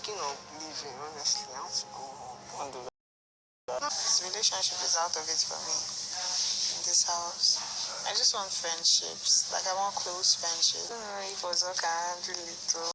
thinking of leaving, honestly. I want to go home. I want to do that. This relationship is out of it for me in this house. I just want friendships. Like, I want close friendships. I don't know if Ozo can handle it or.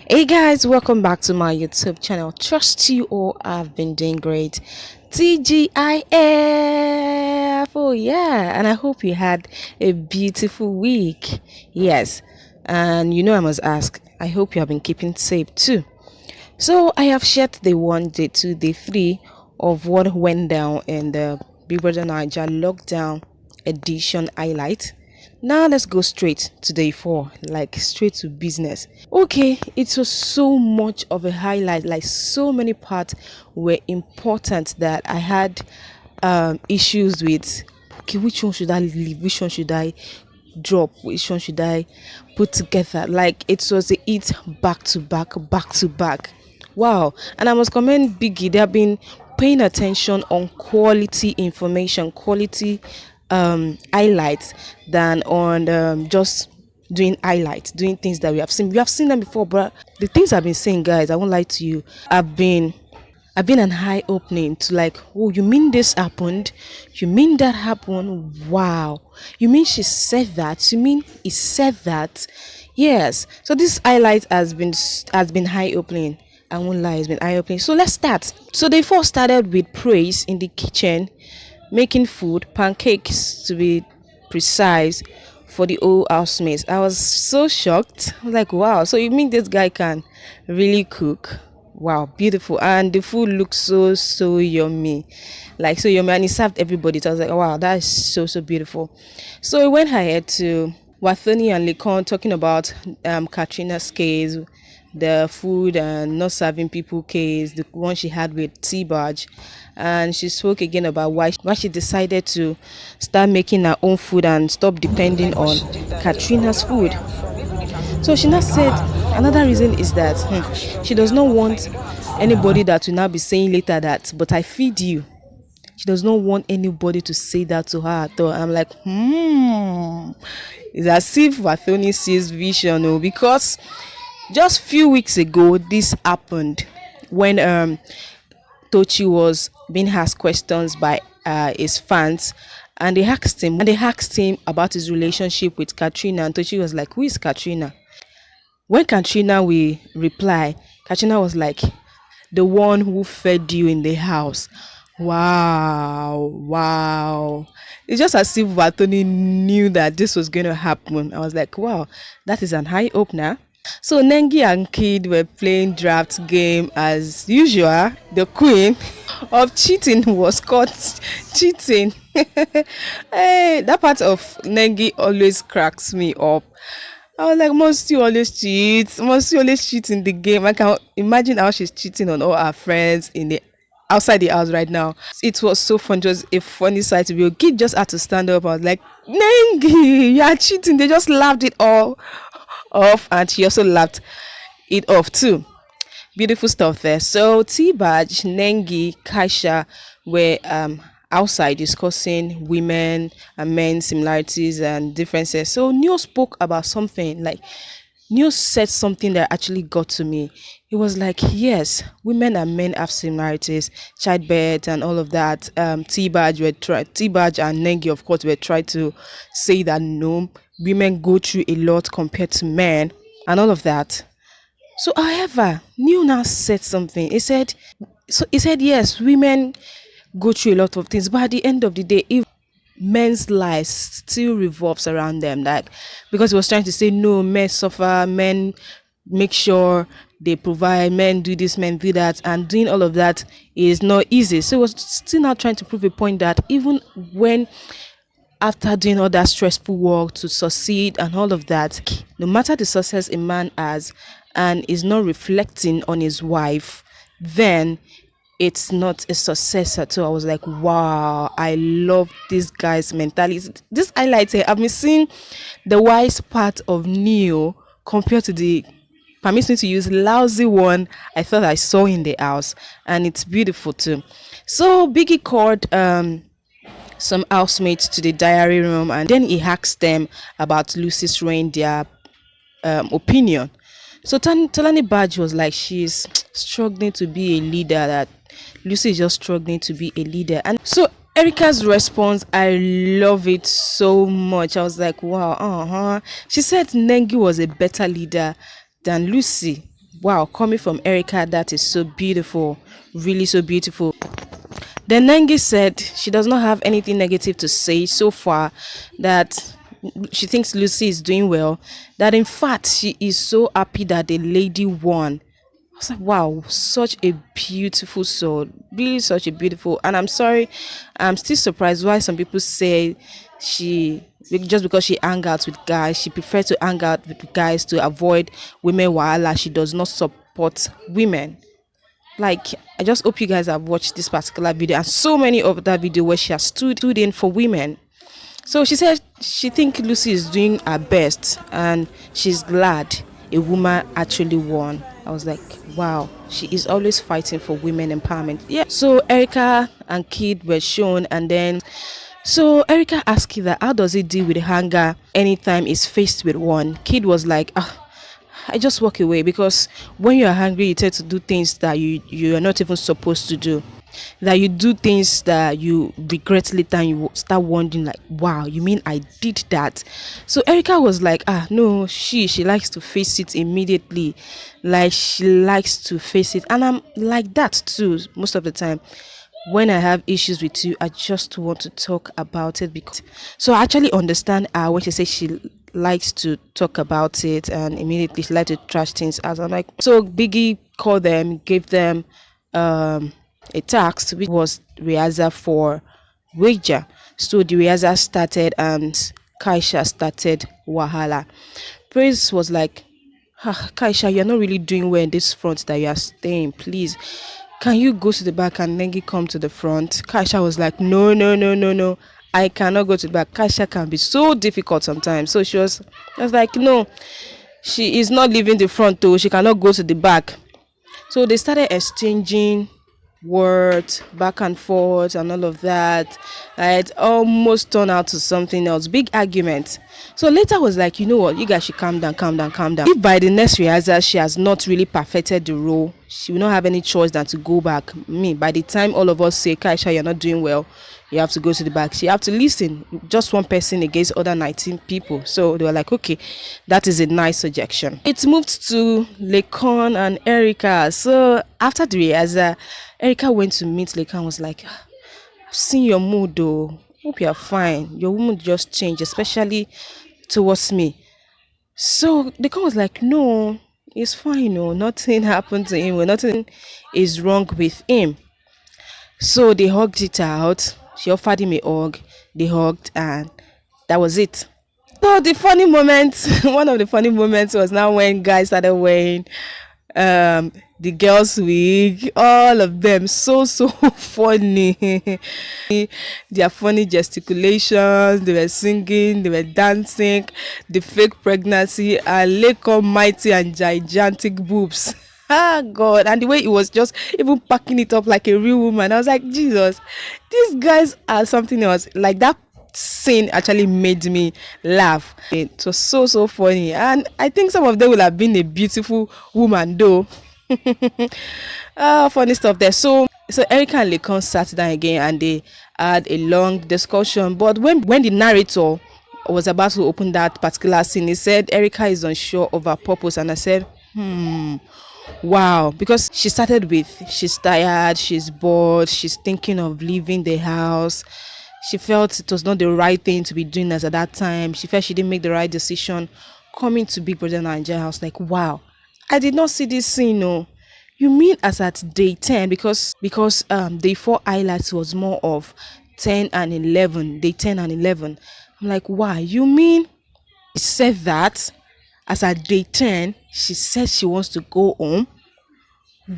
Hey guys, welcome back to my YouTube channel. Trust you all have been doing great. TGIF! Oh yeah, and I hope you had a beautiful week. Yes, and I must ask, I hope you have been keeping safe too. So I have shared day 1, day 2, day 3 of what went down in the Big Brother Niger lockdown edition highlight. Now let's go straight to day 4, like straight to business. Okay, it was so much of a highlight, like so many parts were important that I had issues with. Okay, which one should I leave? Which one should I drop? Which one should I put together? Like it was a hit back to back, back to back. Wow. And I must commend Biggie. They have been paying attention on quality information, quality highlights than on just doing highlights, doing things that we have seen. We have seen them before, but the things I've been saying, guys, I won't lie to you, I've been an eye opening to like, oh, you mean this happened? You mean that happened? Wow. You mean she said that? You mean he said that? Yes. So this highlight has been eye opening. I won't lie, it's been eye opening. So let's start. So they first started with praise in the kitchen, making food, pancakes to be precise, for the old housemates. I was so shocked. I was like, wow, so you mean this guy can really cook? Wow, beautiful. And the food looks so yummy. Like so yummy. And he served everybody. So I was like, wow, that is so beautiful. So we went ahead to Wathoni and Laycon talking about Katrina's case, the food and not serving people case, the one she had with T-Barge. And she spoke again about why she decided to start making her own food and stop depending on Katrina's food. So she now said another reason is that she does not want anybody that will now be saying later that, but I feed you. She does not want anybody to say that to her at all. I'm like, it's as if Wathoni sees vision, because just few weeks ago this happened when Tochi was being asked questions by his fans, and they asked him about his relationship with Katrina, and Tochi was like, who is Katrina? When Katrina will reply, Katrina was like, the one who fed you in the house. Wow, wow. It's just as if Watoni knew that this was going to happen. I was like, wow, that is an eye opener. So Nengi and Kid were playing draft game as usual. The queen of cheating was caught cheating. Hey, that part of Nengi always cracks me up. I was like, must you always cheat? Must you always cheat in the game? I can imagine how she's cheating on all her friends in the outside the house right now. It was so fun, just a funny sight to be. Kid just had to stand up. I was like, Nengi, you are cheating. They just laughed it all off, and she also laughed it off too. Beautiful stuff there. So T-Badge, Nengi, Kaisha were outside discussing women and men similarities and differences. So Neo spoke about something like Neo said something that actually got to me. It was like, yes, women and men have similarities, childbirth and all of that. T-Badge and Nengi, of course, were trying to say that no, women go through a lot compared to men and all of that. So, however, Neil now said something. He said, yes, women go through a lot of things, but at the end of the day, if men's lives still revolves around them, that because he was trying to say, no, men suffer, men make sure they provide, men do this, men do that, and doing all of that is not easy. So he was still now trying to prove a point that even when after doing all that stressful work to succeed and all of that, no matter the success a man has and is not reflecting on his wife, then it's not a success at all. I was like, wow, I love this guy's mentality. This highlights it. I've been seeing the wise part of Neo compared to the, permits me to use, lousy one I thought I saw in the house, and it's beautiful too. So Biggie called some housemates to the diary room, and then he asked them about Lucy's reign, their opinion. So Tolani Badge was like, she's struggling to be a leader, that Lucy is just struggling to be a leader. And so Erica's response, I love it so much. I was like, wow, She said Nengi was a better leader than Lucy. Wow, coming from Erica, that is so beautiful. Really so beautiful. Then Nengi said she does not have anything negative to say so far, that she thinks Lucy is doing well, that in fact she is so happy that the lady won. I was like, wow, such a beautiful soul, really such a beautiful. And I'm sorry, I'm still surprised why some people say she, just because she hang out with guys, she prefers to hang out with guys to avoid women wahala. She does not support women. Like, I just hope you guys have watched this particular video and so many other video where she has stood in for women. So she said she thinks Lucy is doing her best and she's glad a woman actually won. I was like, wow, she is always fighting for women empowerment. Yeah. So Erica and Kid were shown, and then so Erica asked Kid that how does he deal with hunger anytime he's faced with one. Kid was like, I just walk away, because when you are hungry, you tend to do things that you are not even supposed to do. That you do things that you regret later, and you start wondering like, wow, you mean I did that? So Erica was like, no, she likes to face it immediately. Like, she likes to face it, and I'm like that too most of the time. When I have issues with you, I just want to talk about it. Because so I actually understand her when she says she likes to talk about it, and immediately she likes to trash things out. I'm like, so Biggie called them, gave them a task, which was rehearsal for wager. So the rehearsal started, and Kaisha started wahala. Praise was like, Kaisha, you're not really doing well in this front that you are staying. Please, can you go to the back and Nengi come to the front? Kaisha was like, no. I cannot go to the back. Kaisha can be so difficult sometimes. So I was like, no, she is not leaving the front though. She cannot go to the back. So they started exchanging words back and forth and all of that. It almost turned out to something else, big argument. So later was like, you know what, you guys should calm down. If by the next rehearsal she has not really perfected the role, she will not have any choice than to go back. By the time all of us say, Kaisha, you're not doing well, you have to go to the back, she have to listen. Just one person against other 19 people. So they were like, okay, that is a nice suggestion. It moved to Laycon and Erica. So after the rehearsal, Erica went to meet Laycon, was like, I've seen your mood though, hope you're fine. Your mood just changed, especially towards me. So Laycon was like, no, it's fine, no, nothing happened to him, nothing is wrong with him. So they hugged it out. She offered him a hug. They hugged, and that was it. So the funny moment, one of the funny moments was now when guys started wearing the girls' wig. All of them so funny. Their funny gesticulations, they were singing, they were dancing, the fake pregnancy, and Laycon mighty and gigantic boobs. God, and the way it was just even packing it up like a real woman, I was like, Jesus, these guys are something else. Like, that scene actually made me laugh. It was so funny, and I think some of them will have been a beautiful woman though. Funny stuff there. So Erica and Laycon sat down again, and they had a long discussion. But when the narrator was about to open that particular scene, he said Erica is unsure of her purpose, and I said, wow, because she started with, she's tired, she's bored, she's thinking of leaving the house. She felt it was not the right thing to be doing as at that time. She felt she didn't make the right decision coming to Big Brother Nigeria. I was like, wow, I did not see this scene. No, you mean as at day 10? Because day 4 highlights was more of 10 and 11. Day 10 and 11. I'm like, wow, you mean she said that as at day 10 she said she wants to go home?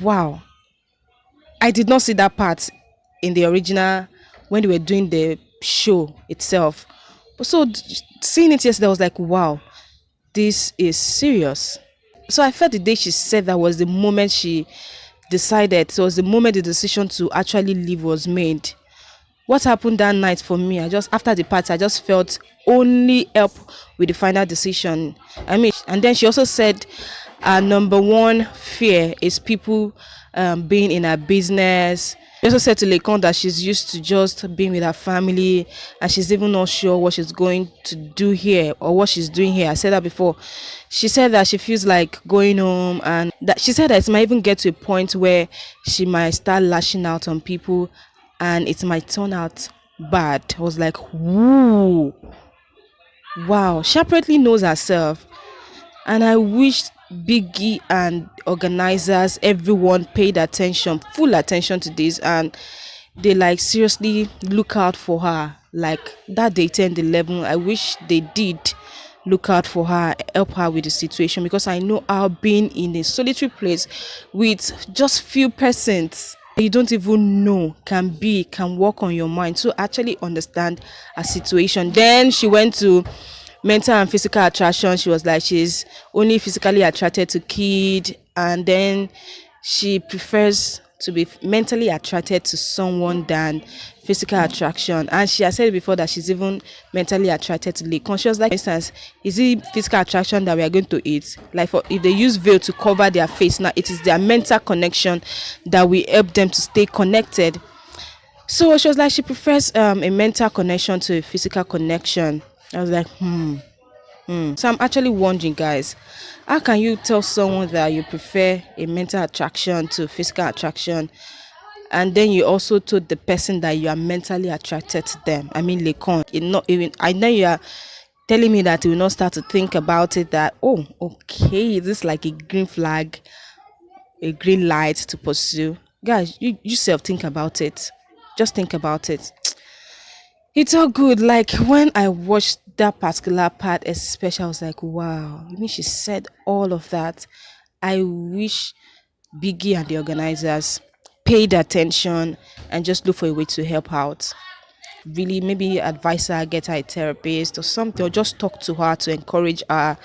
Wow, I did not see that part in the original when they were doing the show itself. So seeing it yesterday, I was like, wow, this is serious. So I felt the day she said that was the moment she decided. So it was the moment the decision to actually leave was made. what happened that night for me, I just, after the party, I just felt only help with the final decision. I mean, and then she also said our number one fear is people being in her business. She also said to Laycon that she's used to just being with her family, and she's even not sure what she's going to do here or what she's doing here. I said that before. She said that she feels like going home, and that she said that it might even get to a point where she might start lashing out on people and it might turn out bad. I was like, whoo, wow, she apparently knows herself. And I wish Biggie and organizers, everyone paid attention, full attention to this, and they like seriously look out for her. Like that day 10, 11, I wish they did look out for her, help her with the situation, because I know how being in a solitary place with just few persons you don't even know can work on your mind to actually understand a situation. Then she went to mental and physical attraction. She was like she's only physically attracted to kid, and then she prefers to be mentally attracted to someone than physical attraction. And she has said before that she's even mentally attracted to Laycon. She was like, for instance, is it physical attraction that we are going to eat? Like for if they use veil to cover their face, now it is their mental connection that will help them to stay connected. So she was like she prefers a mental connection to a physical connection. I was like, So I'm actually wondering, guys, how can you tell someone that you prefer a mental attraction to physical attraction, and then you also told the person that you are mentally attracted to them? I mean, Laycon, you not even. I know you are telling me that you will not start to think about it. That, oh, okay, this is like a green flag, a green light to pursue. Guys, you yourself think about it. Just think about it. It's all good. Like when I watched that particular part, especially, I was like, wow, you mean she said all of that? I wish Biggie and the organizers paid attention and just look for a way to help out. Really, maybe advise her, get her a therapist or something, or just talk to her to encourage her.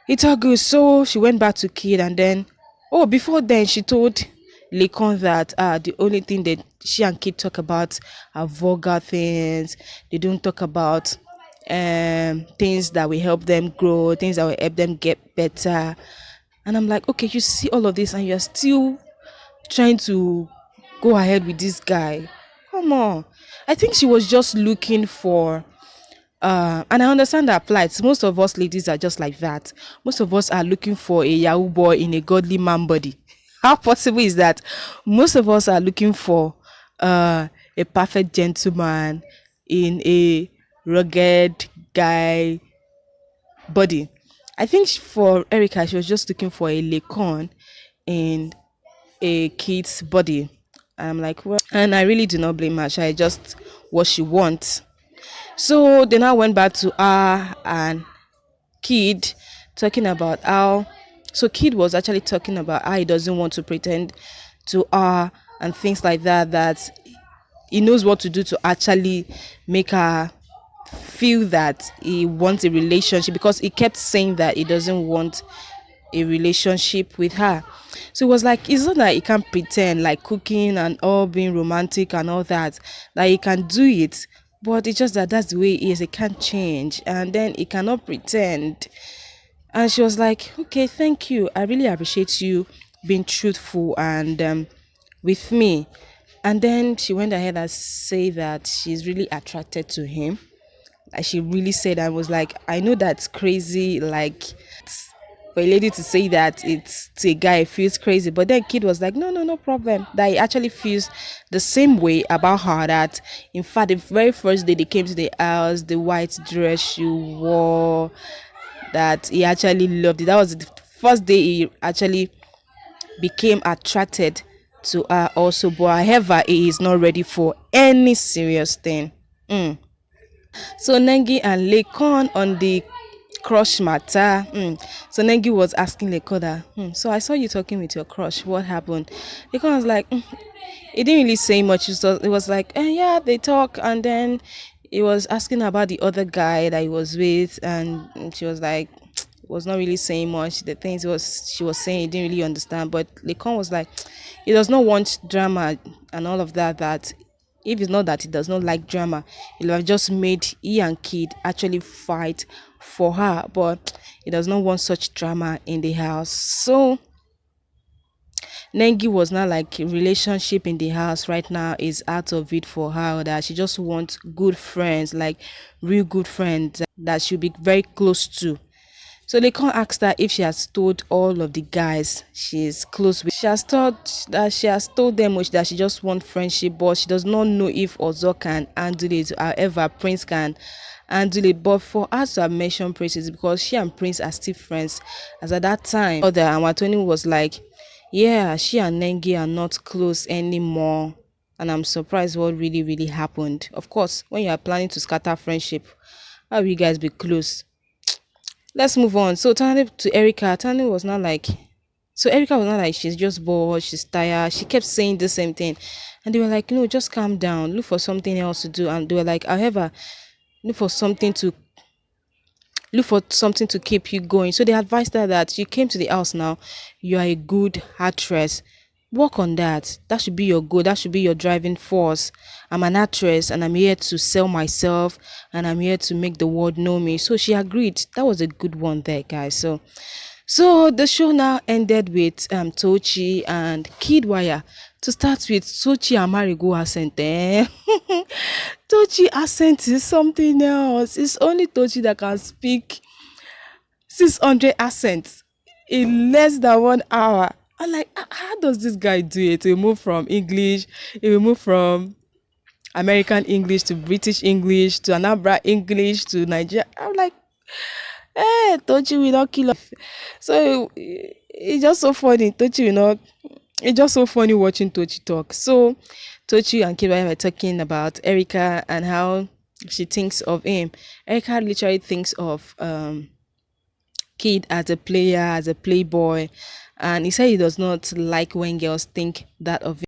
It's all good. So she went back to Kid, and then, oh, before then, she told Laycon that the only thing that she and Kid talk about are vulgar things. They don't talk about things that will help them grow, things that will help them get better. And I'm like, okay, you see all of this, and you're still trying to go ahead with this guy. Come on. I think she was just looking for and I understand that plight. Most of us ladies are just like that. Most of us are looking for a Yahoo boy in a godly man body. How possible is that? Most of us are looking for a perfect gentleman in a rugged guy body. I think for Erica, she was just looking for a Laycon in a kid's body. I'm like, well, and I really do not blame her. She just what she wants. So they now went back to her and Kid talking about how. So Kid was actually talking about how he doesn't want to pretend to her and things like that. That he knows what to do to actually make her feel that he wants a relationship, because he kept saying that he doesn't want a relationship with her. So it was like, it's not that he can't pretend, like cooking and all, being romantic and all that, that he can do it, but it's just that that's the way he is. He can't change, and then he cannot pretend. And she was like, okay, thank you, I really appreciate you being truthful and with me. And then she went ahead and say that she's really attracted to him. Like she really said, I was like, I know that's crazy, like for a lady to say that it's to a guy, it feels crazy. But then Kid was like, no, no, no problem. That he actually feels the same way about her. That in fact, the very first day they came to the house, the white dress she wore, that he actually loved it. That was the first day he actually became attracted to her also. But however, he is not ready for any serious thing. So Nengi and Laycon on the crush matter. So Nengi was asking Laycon that, so I saw you talking with your crush. What happened? Laycon was like, he didn't really say much. It was like, yeah, they talk, and then he was asking about the other guy that he was with, and she was like, was not really saying much. The things she was saying, he didn't really understand. But Laycon was like, he does not want drama and all of that. That If it's not that he does not like drama, he would have just made he and Kid actually fight for her. But he does not want such drama in the house. So Nengi was not like relationship in the house right now is out of it for her, that she just wants good friends, like real good friends that she'll be very close to. So they can't ask her if she has told all of the guys she's close with. She has told them that she just wants friendship, but she does not know if Ozo can handle it. However, Prince can handle it. But for us to have mentioned Prince is because she and Prince are still friends. As at that time, other and Watoni was like, yeah, she and Nengi are not close anymore. And I'm surprised what really happened. Of course, when you are planning to scatter friendship, how will you guys be close? Let's move on. So turning to Erica, Tani was not like, so Erica was not like she's just bored, she's tired. She kept saying the same thing, and they were like, no, just calm down, look for something else to do. And they were like, however, look for something to look for something to keep you going. So they advised her that you came to the house now, you are a good actress. Work on that. That should be your goal. That should be your driving force. I'm an actress and I'm here to sell myself and I'm here to make the world know me. So she agreed. That was a good one there, guys. So the show now ended with Tochi and Kiddwaya. To start with, Tochi and Marigo accent. Tochi accent is something else. It's only Tochi that can speak 600 accents in less than 1 hour. I'm like, how does this guy do it? He move from English, he will move from American English to British English to Anambra English to Nigeria. I'm like, hey, Tochi will not kill us. So it's just so funny. Tochi will not. It's just so funny watching Tochi talk. So Tochi and Kiddwaya were talking about Erica and how she thinks of him. Erica literally thinks of Kid as a player, as a playboy, and he said he does not like when girls think that of him.